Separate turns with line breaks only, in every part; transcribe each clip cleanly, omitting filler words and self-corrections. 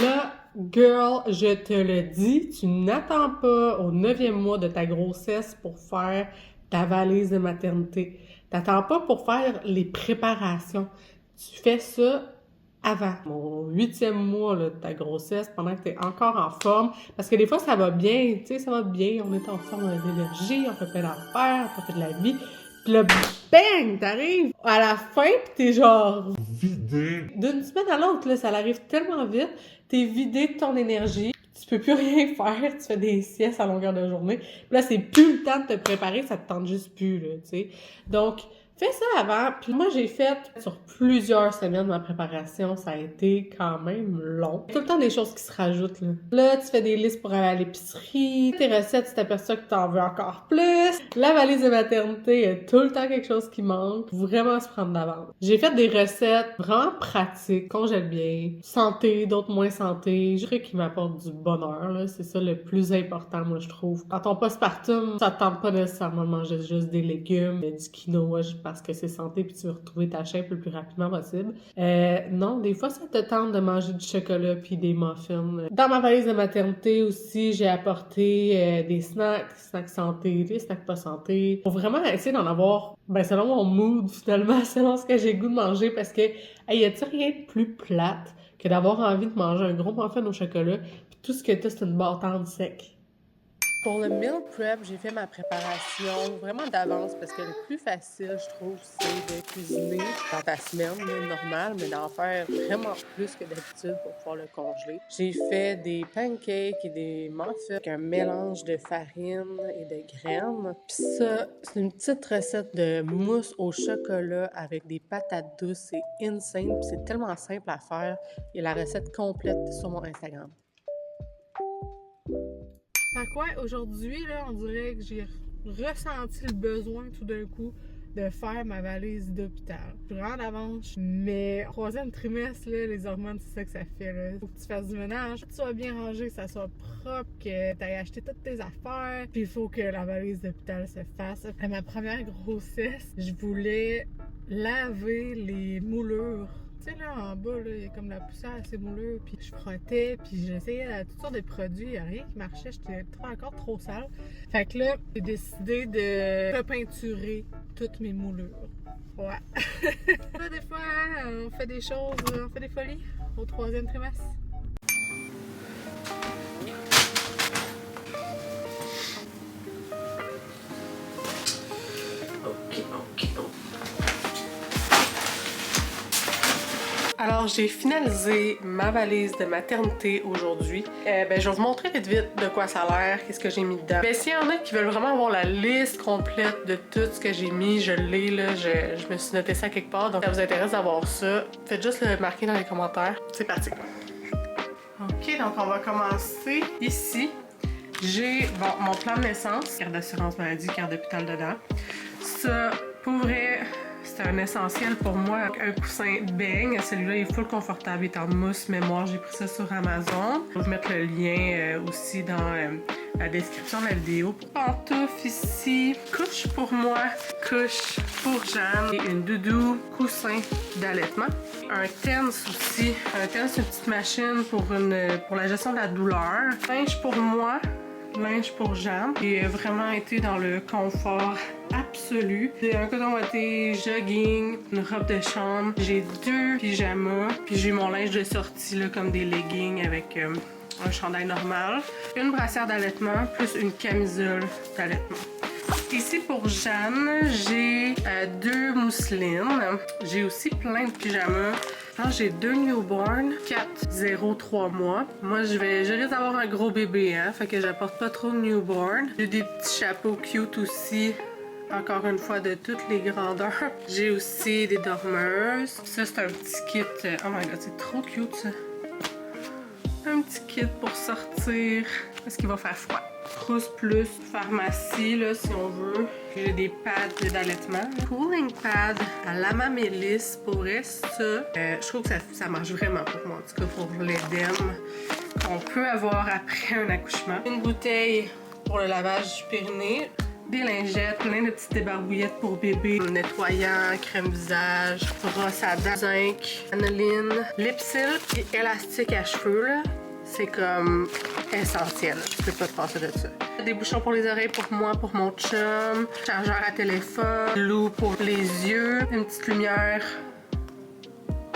Là, girl, je te le dis, tu n'attends pas au 9e mois de ta grossesse pour faire ta valise de maternité. T'attends pas pour faire les préparations. Tu fais ça avant. Au 8e mois là, de ta grossesse, pendant que tu es encore en forme. Parce que des fois, ça va bien, tu sais, ça va bien. On est en forme, on a de l'énergie, on fait plein d'affaires, on fait de la vie. Puis là, bang, t'arrives à la fin, pis t'es genre vidé. D'une semaine à l'autre, là, ça arrive tellement vite. T'es vidé de ton énergie. Tu peux plus rien faire. Tu fais des siestes à longueur de journée. Puis là, c'est plus le temps de te préparer. Ça te tente juste plus, là, tu sais. Donc, fais ça avant. Puis moi, j'ai fait sur plusieurs semaines ma préparation. Ça a été quand même long. Tout le temps des choses qui se rajoutent, là. Là, tu fais des listes pour aller à l'épicerie. Tes recettes, tu t'aperçois que t'en veux encore plus. La valise de maternité, il y a tout le temps quelque chose qui manque. Vraiment se prendre d'avance. J'ai fait des recettes vraiment pratiques, congèle bien, santé, d'autres moins santé. Je dirais qui m'apportent du bonheur, là. C'est ça le plus important, moi, je trouve. Quand ton postpartum, ça te tente pas nécessairement de manger juste des légumes, du quinoa, parce que c'est santé puis tu veux retrouver ta shape le plus rapidement possible. Non, des fois, ça te tente de manger du chocolat puis des muffins. Dans ma valise de maternité aussi, j'ai apporté des snacks santé, des snacks pas santé. Pour vraiment essayer d'en avoir, selon mon mood, finalement, selon ce que j'ai le goût de manger, parce que, y a-t-il rien de plus plate que d'avoir envie de manger un gros muffin au chocolat puis tout ce que t'as, c'est une bâtande sec. Pour le meal prep, j'ai fait ma préparation vraiment d'avance parce que le plus facile, je trouve, c'est de cuisiner dans ta semaine normale, mais d'en faire vraiment plus que d'habitude pour pouvoir le congeler. J'ai fait des pancakes et des muffins avec un mélange de farine et de graines. Puis ça, c'est une petite recette de mousse au chocolat avec des patates douces. C'est insane, puis c'est tellement simple à faire. Il y a la recette complète sur mon Instagram. Fait quoi, aujourd'hui, là, on dirait que j'ai ressenti le besoin tout d'un coup de faire ma valise d'hôpital. Je suis vraiment d'avance, mais 3e trimestre, là, les hormones, c'est ça que ça fait. Là. Faut que tu fasses du ménage, que tu sois bien rangé, que ça soit propre, que tu aies acheté toutes tes affaires. Puis il faut que la valise d'hôpital se fasse. À ma première grossesse, je voulais laver les moulures. Tu sais, là, en bas, il y a comme la poussière assez mouleux, puis je frottais, puis j'essayais toutes sortes de produits, il n'y a rien qui marchait, j'étais encore trop sale. Fait que là, j'ai décidé de repeinturer toutes mes moulures. Ouais. Là, des fois, on fait des choses, on fait des folies au 3e trimestre. OK. Alors, j'ai finalisé ma valise de maternité aujourd'hui. Je vais vous montrer vite de quoi ça a l'air, qu'est-ce que j'ai mis dedans. S'il y en a qui veulent vraiment avoir la liste complète de tout ce que j'ai mis, je l'ai là, je me suis noté ça quelque part. Donc, si ça vous intéresse d'avoir ça, faites juste le marquer dans les commentaires. C'est parti! OK, donc on va commencer ici. J'ai, mon plan de naissance, carte d'assurance maladie, carte d'hôpital dedans. Ça, pour vrai, c'est un essentiel pour moi. Un coussin beigne. Celui-là est full confortable. Il est en mousse mémoire. J'ai pris ça sur Amazon. Je vais vous mettre le lien aussi dans la description de la vidéo. Pantoufles ici. Couche pour moi. Couche pour Jeanne. Et une doudou. Coussin d'allaitement. Un TENS aussi. Un TENS, c'est une petite machine pour la gestion de la douleur. Linge pour moi. Linge pour Jeanne. J'ai vraiment été dans le confort absolu. J'ai un coton ouaté, jogging, une robe de chambre. J'ai 2 pyjamas. Puis j'ai mon linge de sortie là, comme des leggings avec un chandail normal. Une brassière d'allaitement plus une camisole d'allaitement. Ici pour Jeanne, j'ai 2 mousselines. J'ai aussi plein de pyjamas. J'ai 2 newborns, 4, 0, 3 mois. Moi, je risque d'avoir un gros bébé, hein, fait que j'apporte pas trop de newborn. J'ai des petits chapeaux cute aussi, encore une fois, de toutes les grandeurs. J'ai aussi des dormeuses. Ça, c'est un petit kit. Oh my god, c'est trop cute, ça. Un petit kit pour sortir, parce qu'il va faire froid. Trousse plus, pharmacie, là, si on veut. J'ai des pads d'allaitement. Cooling pad à Lama Mélis. Pour vrai, ça, je trouve que ça marche vraiment pour moi. En tout cas, pour l'édème qu'on peut avoir après un accouchement. Une bouteille pour le lavage du périnée. des lingettes, plein de petites débarbouillettes pour bébé, nettoyant, crème visage, brosse à dents, zinc, aniline, Lipsil et élastique à cheveux, là. C'est comme essentiel. Je peux pas te passer de ça. Des bouchons pour les oreilles pour moi, pour mon chum, chargeur à téléphone, loupe pour les yeux, une petite lumière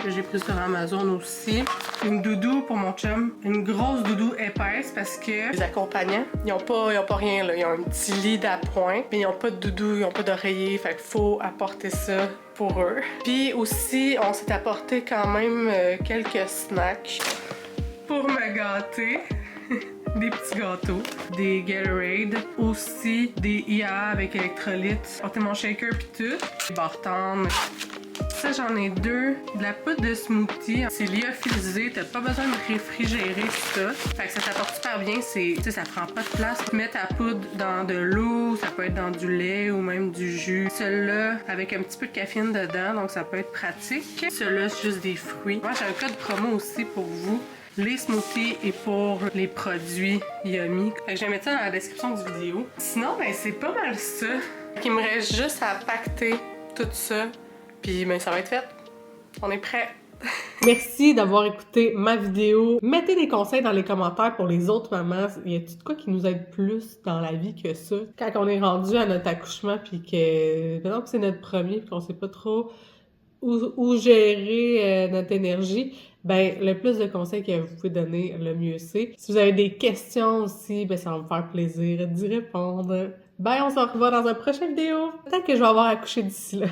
que j'ai prise sur Amazon aussi. Une doudou pour mon chum. Une grosse doudou épaisse parce que les accompagnants, ils ont pas rien là. Ils ont un petit lit d'appoint, mais ils ont pas de doudou, ils ont pas d'oreiller. Fait qu'il faut apporter ça pour eux. Puis aussi, on s'est apporté quand même quelques snacks pour me gâter. Des petits gâteaux, des Gatorade, aussi des IA avec électrolytes, porter mon shaker pis tout, des bartendes. Ça, j'en ai deux. De la poudre de smoothie. C'est lyophilisé. T'as pas besoin de réfrigérer tout ça. Fait que ça t'apporte super bien. Ça prend pas de place. Tu mets ta poudre dans de l'eau. Ça peut être dans du lait ou même du jus. Celui-là, avec un petit peu de caféine dedans. Donc, ça peut être pratique. Celui-là, c'est juste des fruits. Moi, j'ai un code promo aussi pour vous. Les smoothies et pour les produits Yummy. Fait que je vais mettre ça dans la description du vidéo. Sinon, ben, c'est pas mal ça. Il me reste juste à pacter tout ça. Puis ben, ça va être fait. On est prêt. Merci d'avoir écouté ma vidéo. Mettez des conseils dans les commentaires pour les autres mamans. Y a-t-il de quoi qui nous aide plus dans la vie que ça? Quand on est rendu à notre accouchement puis que maintenant que c'est notre premier puis qu'on sait pas trop où gérer notre énergie, ben le plus de conseils que vous pouvez donner, le mieux c'est. Si vous avez des questions aussi, ben ça va me faire plaisir d'y répondre. Ben on se revoit dans une prochaine vidéo. Peut-être que je vais avoir accouché d'ici là.